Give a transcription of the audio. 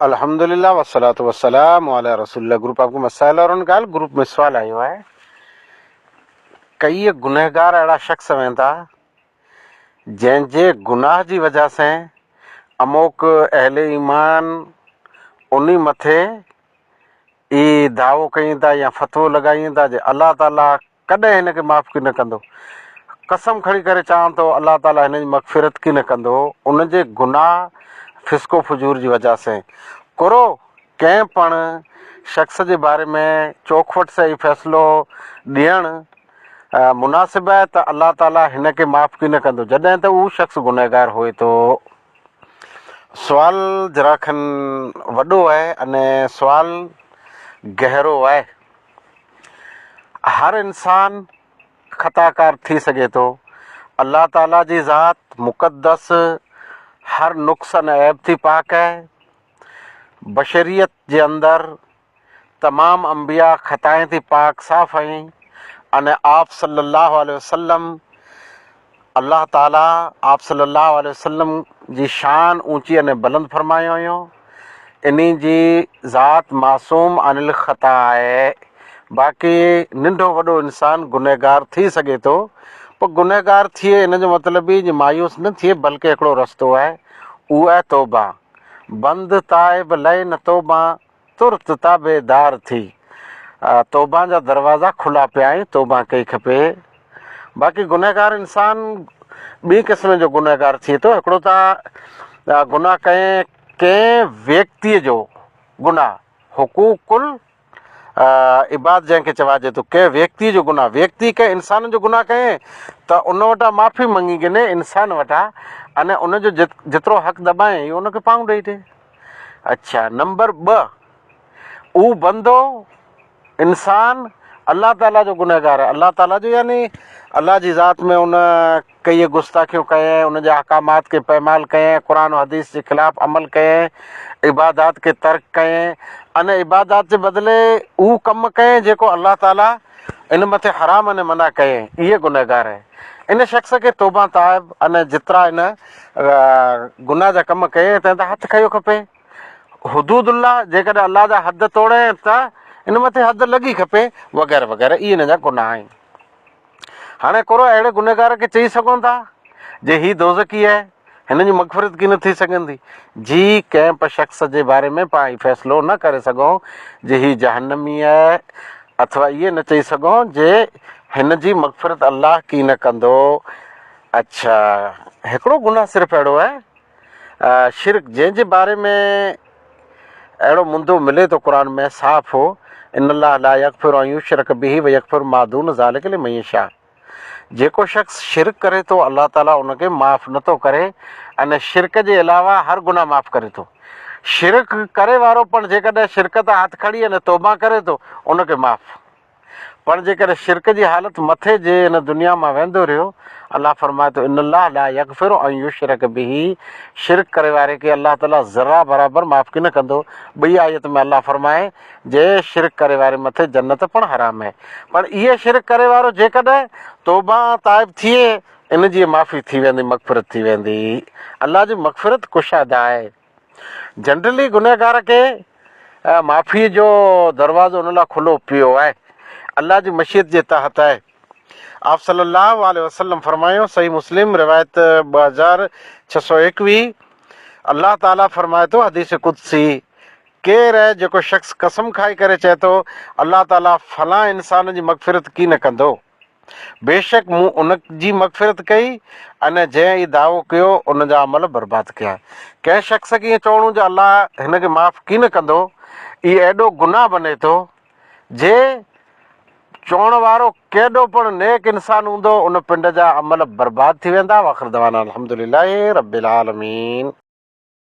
अल्हम्दुलिल्लाह वस्सलातु वस्सलामु अला रसूलिल्लाह। ग्रुप आपको मसाइल और ॻाल्हि ग्रुप में सवाल आयो है। कई गुनहगार अहिड़ा शख्स वेंदा जंहिंजे गुनाह जी वजह से अमोक अहले ईमान उन्हीं मथे ई दावो कयूं था या फतवो लॻायूं था जे अल्लाह ताला कॾहिं हिनखे माफ़ की न कंदो। कसम खणी करे चवां थो अल्लाह ताला हिन जी मग़फ़िरत की न कंदो। उन जे गुनाह फिस्को फजूर जी वजह से कुरो कंहिं पण शख़्स जे बारे में चौखवट सां ई फ़ैसिलो ॾियणु मुनासिब आहे त अल्लाह ताला हिन खे माफ़ की न कंदो जॾहिं त उहो शख़्स गुनहगार हुए थो। सुवाल जरा खनि वॾो आहे अने सुवाल गहरो आहे। हर इंसान ख़ताकार थी सघे थो। अल्लाह ताला जी ज़ात मुक़द्दस हर नुक़्स ऐं ऐब थी पाक आहे। बशरियत जे अंदरि तमामु अंबिया ख़ताएं थी पाक साफ़ आहिनि अने आप सल्लल्लाहु अलैहि वसल्लम अल्लाह ताला आप सल्लल्लाहु अलैहि वसल्लम जी शान ऊंची अने बुलंद फरमायो हुयो। इन्ही जी ज़ात मासूम अनिल ख़ता आहे। बाक़ी नंढो वॾो इंसान गुनहगार थी सघे थो। पर गुनहगार थिए हिन जो मतिलबु ई मायूस न थिए बल्कि हिकिड़ो रस्तो आहे उहो आहे तौबा। बंदि ताइब लय न तौबा तुर्त ताबेदार थी। तौबा जा दरवाज़ा खुला पिया आहिनि, तौबा कई खपे। बाक़ी गुनहगार इंसान ॿी क़िस्म जो गुनहगार थिए थो। हिकिड़ो त गुनाह कंहिं व्यक्तिअ जो गुनाह हुकूकुल इबाद जंहिंखे चवाइजे थो। कंहिं व्यक्ति जो गुनाह व्यक्ति कंहिं इंसान जो गुनाह कयईं त उन वटां माफ़ी मङी गिने इंसान वटां अने उनजो जेतिरो हक़ दॿाए इहो उनखे पाऊं ॾेई ॾे। अच्छा, नंबर 2 उहो बंदो इंसान अल्लाह ताला जो गुनहगार आहे। अल्लाह ताला जो यानी अल्लाह जी ज़ात में उन कई गुस्ताखियूं कयईं, उन जे अहकामात खे पैमाल कयईं, क़ुरान हदीस जे ख़िलाफ़ु अमल कयईं, इबादात खे तर्क कयईं अने इबादात जे बदिले उहो कमु कयईं जेको अल्लाह ताला इन मथे हराम अने मना कयईं। इहे गुनहगार आहे। इन शख़्स खे तौबा ताइब अने जेतिरा इन गुनाह जा कमु कयईं तंहिं त हथु खयो खपे। हुदूदुल्लाह जेकॾहिं अल्लाह जा हद तोड़े त इन मथे हद लॻी खपे वग़ैरह वग़ैरह। इहे हिन जा गुनाह आहिनि। हाणे कोरो अहिड़े गुनहगार खे चई सघूं था जे हीउ दोज़खी आहे, हिन जी मग़फ़िरत की न थी सघंदी। जी कंहिं बि शख़्स जे बारे में पाण हीउ फ़ैसिलो न करे सघूं जे हीउ जहन्नमी आहे अथवा इहे न चई सघूं जे हिन जी मग़फ़िरत अल्लाह की न कंदो। अच्छा, हिकिड़ो गुनाह सिर्फ़ु अहिड़ो आहे शिरक जंहिंजे बारे में अहिड़ो मुंदो मिले थो क़ुर में साफ़ हो इन्नल्लाह ला यग़फ़िरु अन युशरक बिही व यग़फ़िरु मा दून ज़ालिका लिमन यशा। जेको शख़्स शिरक करे थो अल्लाह ताला उनखे माफ़ नथो करे अने शिरक जे अलावा हर गुनाह माफ़ करे थो। शिरक करे वारो पण जेकॾहिं शिरक तां हथु खणी अने तौबा करे थो उनखे माफ़। पर जेकॾहिं शिरक जी हालति मथे जे हिन दुनिया मां वेंदो रहियो अल्लाह फरमाए थो इन्नल्लाह ला यग़फ़िरु अन युशरक बिही। शिरक करे वारे खे अल्लाह ताला ज़रा बराबरि माफ़ की न कंदो। ॿी आयत में अल्लाह फरमाए जे शिरक करे वारे मथे जन्नत पण हराम आहे। पर इहे शिरक करे वारो जेकॾहिं तौबा ताइब थिए इन जी माफ़ी थी वेंदी, मग़फ़िरत थी वेंदी। अल्लाह जी मग़फ़िरत कुशादा आहे। जनरली गुनहगार खे माफ़ीअ जो दरवाज़ो उन लाइ खुलो पियो आहे। अल्लाह जी मशीयत जे तहत आहे। आप सल्लल्लाहु अलैहि वसल्लम फरमायो सही मुस्लिम रिवायत 2621 अल्लाह ताला फरमाए थो हदीस कुदसी केरु आहे जेको शख़्स कसम खाई करे चए थो अल्लाह ताला फलां इंसान जी मग़फ़िरत की न कंदो, बेशक मूं उन जी मग़फ़िरत कई अने जंहिं ई दावो कयो उन जा अमल बर्बादु कया। कंहिं शख़्स खे ईअं चवणो जो अल्लाह हिन खे माफ़ की न कंदो, इहो एॾो गुनाह बने थो जे चवण वारो केॾो पण नेक इंसान हूंदो उन पिंड जा अमल बर्बाद थी वेंदा। वाख़िर दवाना अल्हम्दुलिल्लाहि रब्बिल आलमीन।